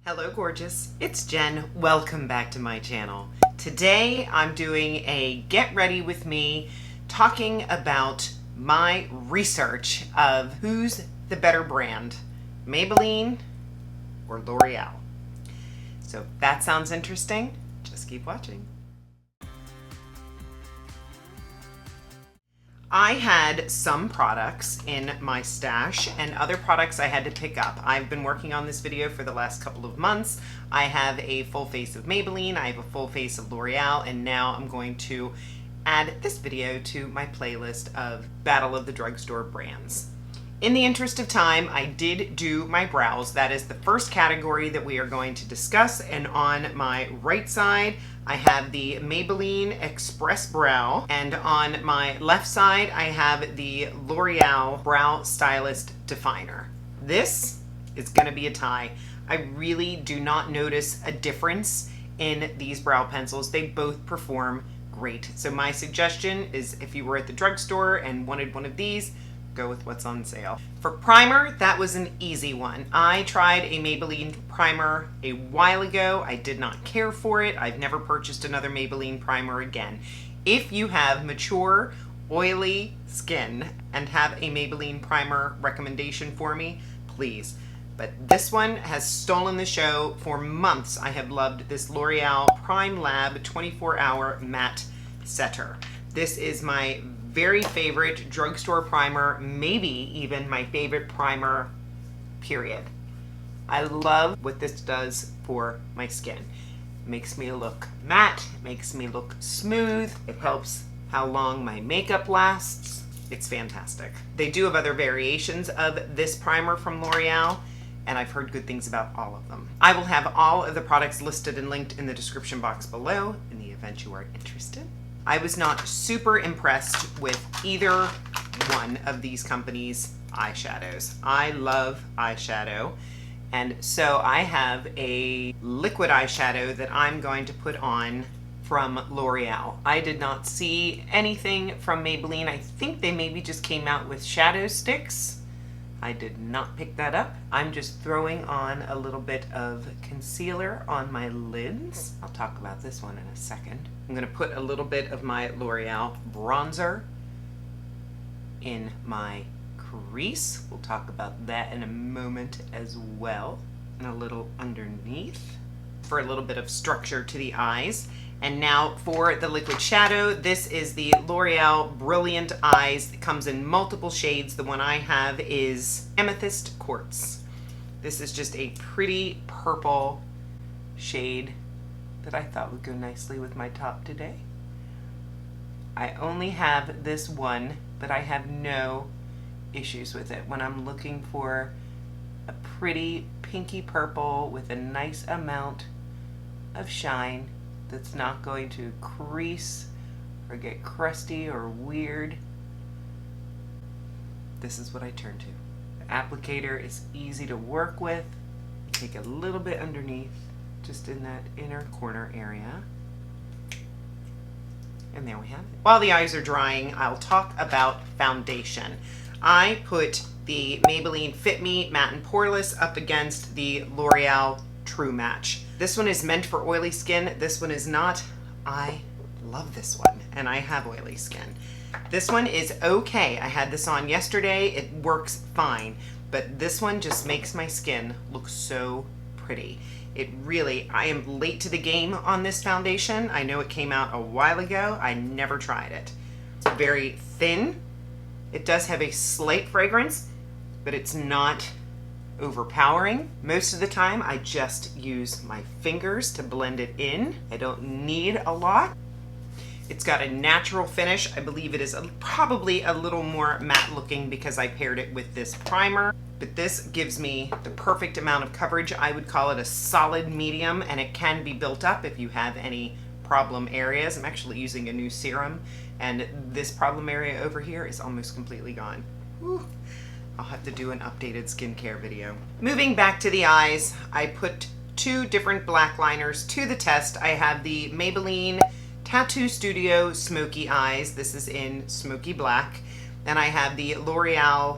Hello gorgeous, it's Jen. Welcome back to my channel. Today I'm doing a get ready with me talking about my research of who's the better brand, Maybelline or L'Oreal. So if that sounds interesting, just keep watching. I had some products in my stash and other products I had to pick up. I've been working on this video for the last couple of months. I have a full face of Maybelline, I have a full face of L'Oreal, and now I'm going to add this video to my playlist of Battle of the Drugstore brands. In the interest of time, I did do my brows. That is the first category that we are going to discuss, and on my right side, I have the Maybelline Express Brow, and on my left side, I have the L'Oreal Brow Stylist Definer. This is gonna be a tie. I really do not notice a difference in these brow pencils. They both perform great. So my suggestion is if you were at the drugstore and wanted one of these, go with what's on sale. For primer, that was an easy one. I tried a Maybelline primer a while ago. I did not care for it. I've never purchased another Maybelline primer again. If you have mature, oily skin and have a Maybelline primer recommendation for me, please. But this one has stolen the show. For months, I have loved this L'Oreal Prime Lab 24-Hour Matte Setter. This is my very favorite drugstore primer, maybe even my favorite primer, period. I love what this does for my skin. It makes me look matte, it makes me look smooth, it helps how long my makeup lasts. It's fantastic. They do have other variations of this primer from L'Oreal, and I've heard good things about all of them. I will have all of the products listed and linked in the description box below in the event you are interested. I was not super impressed with either one of these companies' eyeshadows. I love eyeshadow, and so I have a liquid eyeshadow that I'm going to put on from L'Oreal. I did not see anything from Maybelline. I think they maybe just came out with shadow sticks. I did not pick that up. I'm just throwing on a little bit of concealer on my lids. I'll talk about this one in a second. I'm gonna put a little bit of my L'Oreal bronzer in my crease. We'll talk about that in a moment as well. And a little underneath for a little bit of structure to the eyes. And now for the liquid shadow, this is the L'Oreal Brilliant Eyes. It comes in multiple shades. The one I have is Amethyst Quartz. This is just a pretty purple shade that I thought would go nicely with my top today. I only have this one, but I have no issues with it. When I'm looking for a pretty pinky purple with a nice amount of shine, that's not going to crease or get crusty or weird, this is what I turn to. The applicator is easy to work with. Take a little bit underneath, just in that inner corner area. And there we have it. While the eyes are drying, I'll talk about foundation. I put the Maybelline Fit Me Matte and Poreless up against the L'Oreal True Match. This one is meant for oily skin. This one is not. I love this one, and I have oily skin. This one is okay. I had this on yesterday. It works fine, but this one just makes my skin look so pretty. It really, I am late to the game on this foundation. I know it came out a while ago. I never tried it. It's very thin. It does have a slight fragrance, but it's not overpowering. Most of the time I just use my fingers to blend it in. I don't need a lot. It's got a natural finish. I believe it is probably a little more matte looking because I paired it with this primer, but this gives me the perfect amount of coverage. I would call it a solid medium, and it can be built up if you have any problem areas. I'm actually using a new serum, and this problem area over here is almost completely gone. Whew. I'll have to do an updated skincare video. Moving back to the eyes, I put two different black liners to the test. I have the Maybelline Tattoo Studio Smokey Eyes. This is in Smoky Black. And I have the L'Oreal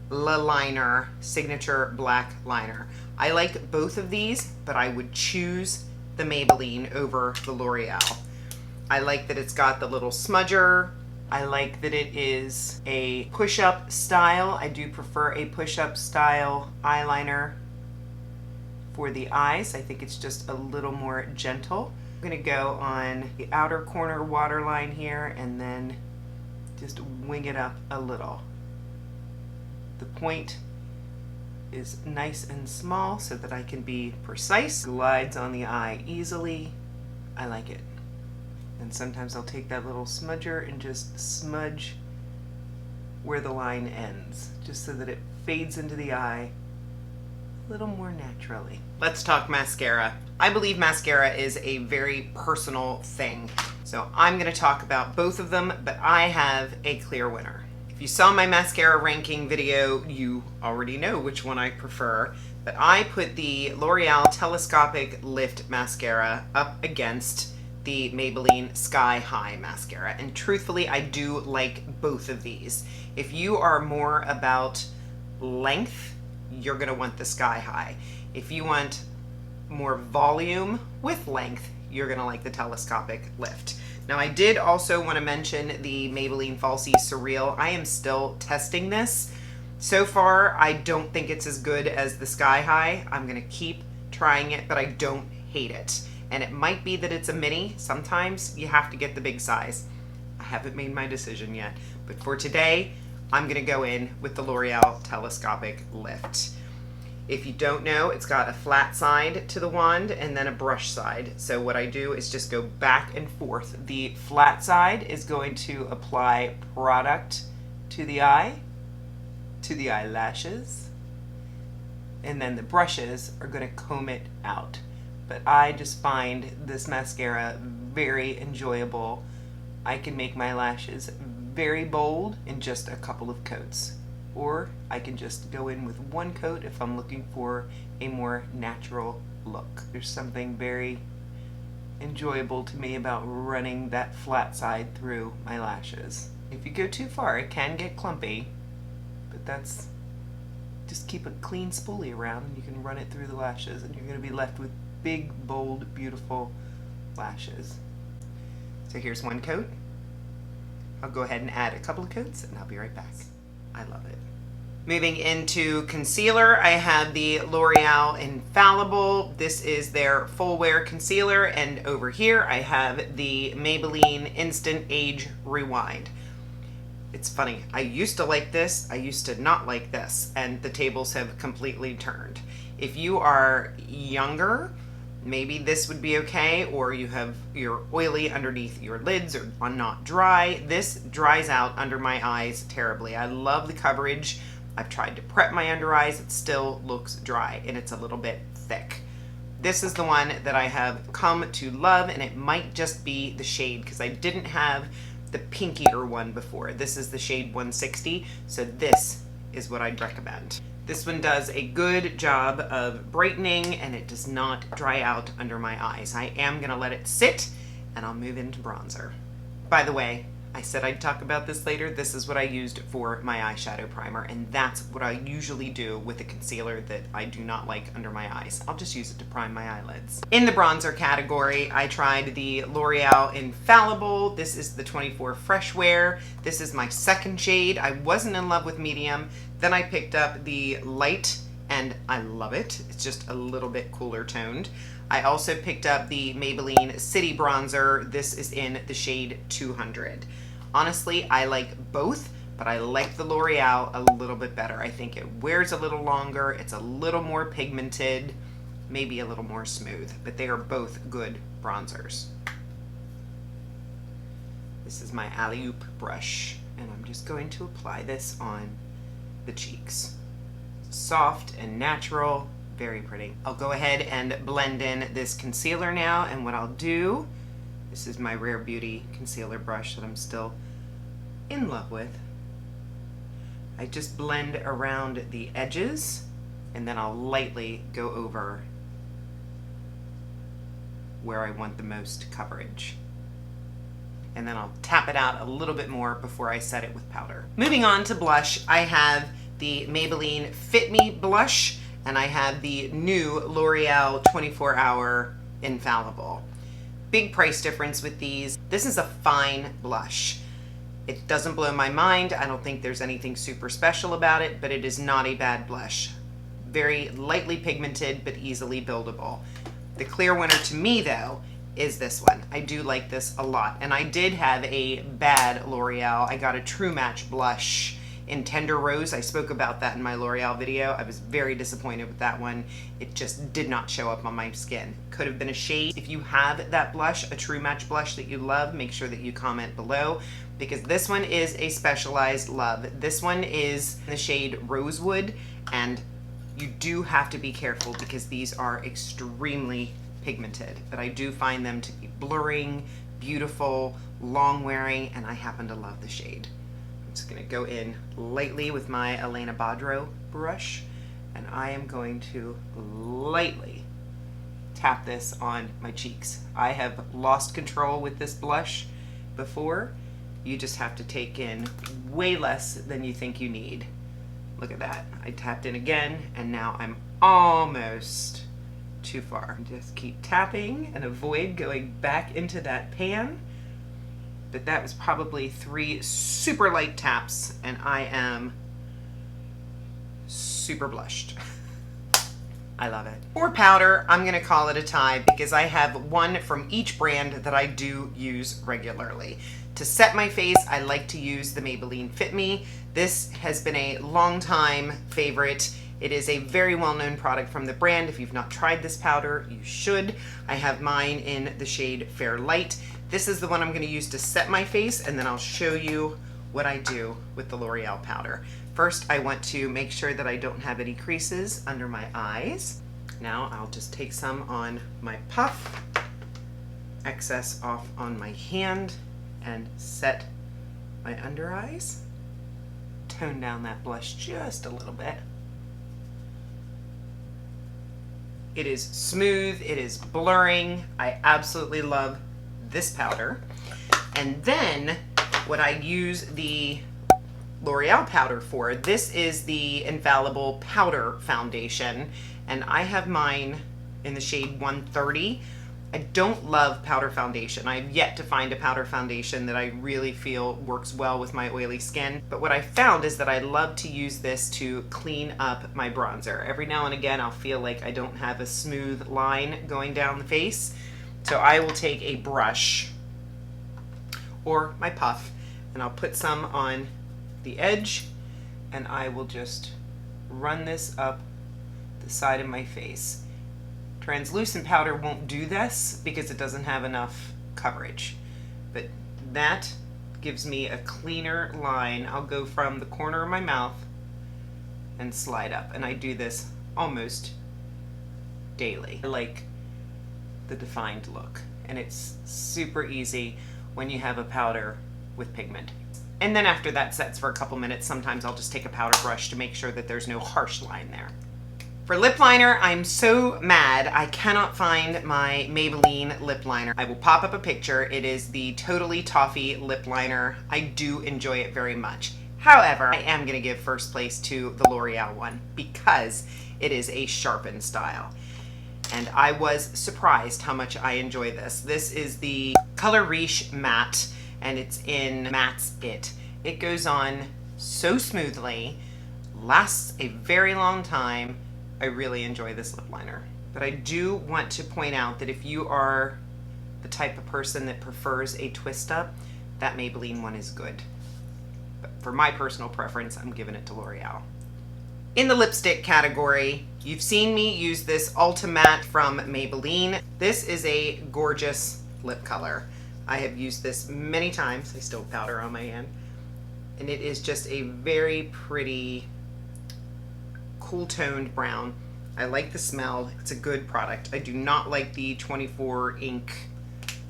Eyeliner Signature Black Liner. I like both of these, but I would choose the Maybelline over the L'Oreal. I like that it's got the little smudger. I like that it is a push-up style. I do prefer a push-up style eyeliner for the eyes. I think it's just a little more gentle. I'm gonna go on the outer corner waterline here and then just wing it up a little. The point is nice and small so that I can be precise. Glides on the eye easily. I like it. And sometimes I'll take that little smudger and just smudge where the line ends, just so that it fades into the eye a little more naturally. Let's talk mascara. I believe mascara is a very personal thing. So I'm gonna talk about both of them, but I have a clear winner. If you saw my mascara ranking video, you already know which one I prefer, but I put the L'Oreal Telescopic Lift Mascara up against the Maybelline Sky High Mascara. And truthfully, I do like both of these. If you are more about length, you're gonna want the Sky High. If you want more volume with length, you're gonna like the Telescopic Lift. Now I did also want to mention the Maybelline Falsies Surreal. I am still testing this. So far, I don't think it's as good as the Sky High. I'm gonna keep trying it, but I don't hate it. And it might be that it's a mini. Sometimes you have to get the big size. I haven't made my decision yet, but for today, I'm gonna go in with the L'Oreal Telescopic Lift. If you don't know, it's got a flat side to the wand and then a brush side. So what I do is just go back and forth. The flat side is going to apply product to the eye, to the eyelashes, and then the brushes are gonna comb it out. But I just find this mascara very enjoyable. I can make my lashes very bold in just a couple of coats. Or I can just go in with one coat if I'm looking for a more natural look. There's something very enjoyable to me about running that flat side through my lashes. If you go too far, it can get clumpy, but that's, just keep a clean spoolie around and you can run it through the lashes and you're gonna be left with big, bold, beautiful lashes. So here's one coat. I'll go ahead and add a couple of coats and I'll be right back. I love it. Moving into concealer, I have the L'Oreal Infallible. This is their full wear concealer, and over here I have the Maybelline Instant Age Rewind. It's funny, I used to like this, I used to not like this, and the tables have completely turned. If you are younger, maybe this would be okay, or you're oily underneath your lids or are not dry. This dries out under my eyes terribly. I love the coverage. I've tried to prep my under eyes. It still looks dry and it's a little bit thick. This is the one that I have come to love, and it might just be the shade because I didn't have the pinkier one before. This is the shade 160, so this is what I'd recommend. This one does a good job of brightening and it does not dry out under my eyes. I am gonna let it sit and I'll move into bronzer. By the way, I said I'd talk about this later. This is what I used for my eyeshadow primer, and that's what I usually do with a concealer that I do not like under my eyes. I'll just use it to prime my eyelids. In the bronzer category, I tried the L'Oreal Infallible. This is the 24 Fresh Wear. This is my second shade. I wasn't in love with medium. Then I picked up the light and I love it. It's just a little bit cooler toned. I also picked up the Maybelline City Bronzer. This is in the shade 200. Honestly, I like both, but I like the L'Oreal a little bit better. I think it wears a little longer, it's a little more pigmented, maybe a little more smooth, but they are both good bronzers. This is my alley-oop brush, and I'm just going to apply this on the cheeks. Soft and natural, very pretty. I'll go ahead and blend in this concealer now, and what I'll do, this is my Rare Beauty concealer brush that I'm still in love with. I just blend around the edges, and then I'll lightly go over where I want the most coverage. And then I'll tap it out a little bit more before I set it with powder. Moving on to blush, I have the Maybelline Fit Me blush, and I have the new L'Oreal 24-Hour Infallible. Big price difference with these. This is a fine blush. It doesn't blow my mind. I don't think there's anything super special about it, but it is not a bad blush. Very lightly pigmented, but easily buildable. The clear winner to me, though, is this one. I do like this a lot. And I did have a bad L'Oreal. I got a True Match blush in Tender Rose. I spoke about that in my L'Oreal video. I was very disappointed with that one. It just did not show up on my skin. Could have been a shade. If you have that blush, a True Match blush that you love, make sure that you comment below, because this one is a specialized love. This one is in the shade Rosewood, and you do have to be careful because these are extremely pigmented, but I do find them to be blurring, beautiful, long wearing, and I happen to love the shade. I'm just gonna go in lightly with my Eyebrow brush, and I am going to lightly tap this on my cheeks. I have lost control with this blush before. You just have to take in way less than you think you need. Look at that. I tapped in again, and now I'm almost too far. Just keep tapping and avoid going back into that pan. But that was probably 3 super light taps, and I am super blushed. I love it. For powder, I'm gonna call it a tie because I have one from each brand that I do use regularly. To set my face, I like to use the Maybelline Fit Me. This has been a long time favorite. It is a very well-known product from the brand. If you've not tried this powder, you should. I have mine in the shade Fair Light. This is the one I'm going to use to set my face, and then I'll show you what I do with the L'Oreal powder. First, I want to make sure that I don't have any creases under my eyes. Now I'll just take some on my puff, excess off on my hand, and set my under eyes. Tone down that blush just a little bit. It is smooth, it is blurring. I absolutely love this powder. And then what I use the L'Oreal powder for, this is the Infallible Powder Foundation, and I have mine in the shade 130. I don't love powder foundation. I've yet to find a powder foundation that I really feel works well with my oily skin. But what I found is that I love to use this to clean up my bronzer. Every now and again, I'll feel like I don't have a smooth line going down the face. So I will take a brush or my puff, and I'll put some on the edge, and I will just run this up the side of my face. Translucent powder won't do this because it doesn't have enough coverage, but that gives me a cleaner line. I'll go from the corner of my mouth and slide up, and I do this almost daily. I like the defined look, and it's super easy when you have a powder with pigment. And then after that sets for a couple minutes, sometimes I'll just take a powder brush to make sure that there's no harsh line there. For lip liner, I'm so mad I cannot find my Maybelline lip liner. I will pop up a picture. It is the Totally Toffee lip liner. I do enjoy it very much. However, I am going to give first place to the L'Oreal one because it is a sharpened style. And I was surprised how much I enjoy this. This is the Color Riche Matte, and it's in Matte's It. It goes on so smoothly, lasts a very long time. I really enjoy this lip liner. But I do want to point out that if you are the type of person that prefers a twist up, that Maybelline one is good. But for my personal preference, I'm giving it to L'Oreal. In the lipstick category, you've seen me use this Ulta Matte from Maybelline. This is a gorgeous lip color. I have used this many times. I still have powder on my hand. And it is just a very pretty, cool toned brown. I like the smell. It's a good product. I do not like the 24 ink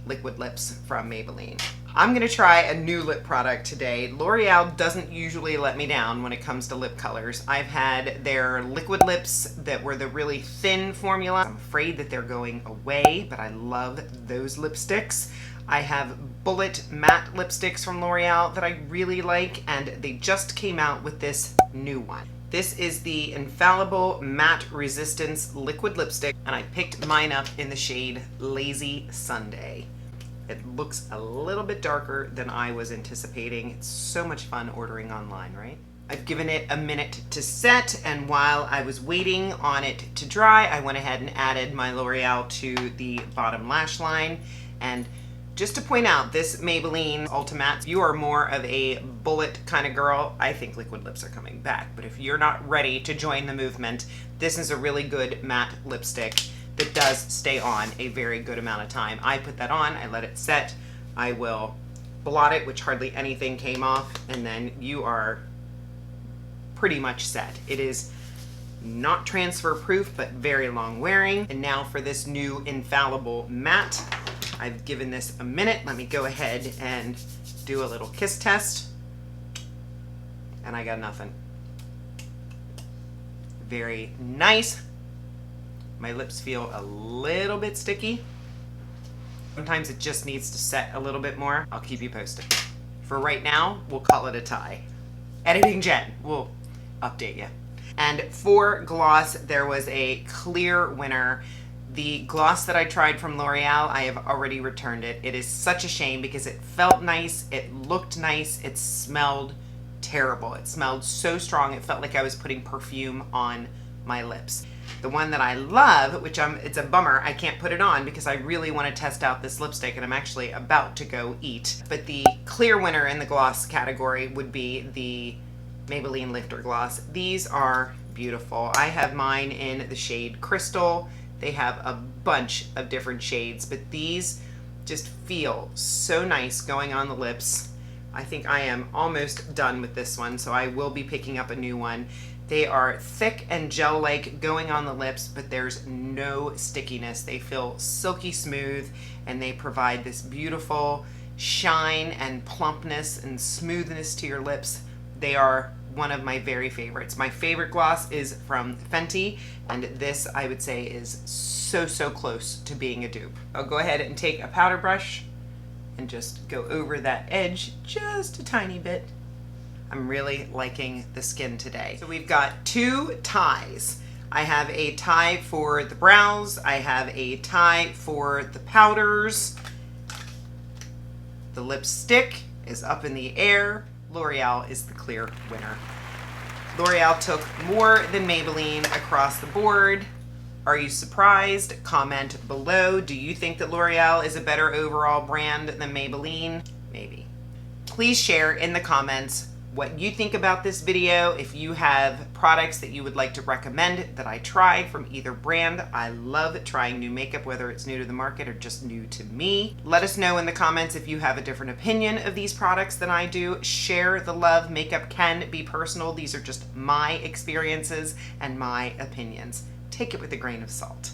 liquid lips from Maybelline. I'm gonna try a new lip product today. L'Oreal doesn't usually let me down when it comes to lip colors. I've had their liquid lips that were the really thin formula. I'm afraid that they're going away, but I love those lipsticks. I have bullet matte lipsticks from L'Oreal that I really like, and they just came out with this new one. This is the Infallible Matte Resistance Liquid Lipstick, and I picked mine up in the shade Lazy Sunday. It looks a little bit darker than I was anticipating. It's so much fun ordering online, right? I've given it a minute to set, and while I was waiting on it to dry, I went ahead and added my L'Oreal to the bottom lash line. And just to point out, this Maybelline Ulta Matte, if you are more of a bullet kind of girl, I think liquid lips are coming back. But if you're not ready to join the movement, this is a really good matte lipstick that does stay on a very good amount of time. I put that on, I let it set, I will blot it, which hardly anything came off, and then you are pretty much set. It is not transfer proof, but very long wearing. And now for this new Infallible Matte, I've given this a minute. Let me go ahead and do a little kiss test. And I got nothing. Very nice. My lips feel a little bit sticky. Sometimes it just needs to set a little bit more. I'll keep you posted. For right now, we'll call it a tie. Editing Jen will update you. And for gloss, there was a clear winner. The gloss that I tried from L'Oreal, I have already returned it. It is such a shame because it felt nice, it looked nice, it smelled terrible. It smelled so strong, it felt like I was putting perfume on my lips. The one that I love, which it's a bummer, I can't put it on because I really want to test out this lipstick and I'm actually about to go eat. But the clear winner in the gloss category would be the Maybelline Lifter Gloss. These are beautiful. I have mine in the shade Crystal. They have a bunch of different shades, but these just feel so nice going on the lips. I think I am almost done with this one, so I will be picking up a new one. They are thick and gel-like going on the lips, but there's no stickiness. They feel silky smooth, and they provide this beautiful shine and plumpness and smoothness to your lips. They are one of my very favorites. My favorite gloss is from Fenty, and this I would say is so close to being a dupe. I'll go ahead and take a powder brush and just go over that edge just a tiny bit. I'm really liking the skin today. So we've got two ties. I have a tie for the brows. I have a tie for the powders. The lipstick is up in the air. L'Oreal is the clear winner. L'Oreal took more than Maybelline across the board. Are you surprised? Comment below. Do you think that L'Oreal is a better overall brand than Maybelline? Maybe. Please share in the comments what you think about this video. If you have products that you would like to recommend that I try from either brand. I love trying new makeup, whether it's new to the market or just new to me. Let us know in the comments if you have a different opinion of these products than I do. Share the love. Makeup can be personal. These are just my experiences and my opinions. Take it with a grain of salt.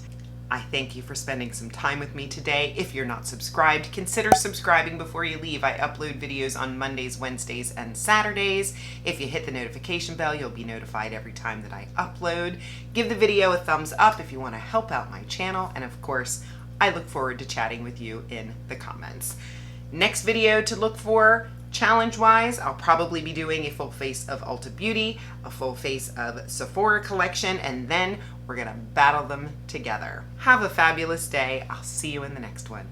I thank you for spending some time with me today. If you're not subscribed, consider subscribing before you leave. I upload videos on Mondays, Wednesdays, and Saturdays. If you hit the notification bell, you'll be notified every time that I upload. Give the video a thumbs up if you want to help out my channel. And of course, I look forward to chatting with you in the comments. Next video to look for, challenge-wise, I'll probably be doing a full face of Ulta Beauty, a full face of Sephora collection, and then we're gonna battle them together. Have a fabulous day. I'll see you in the next one.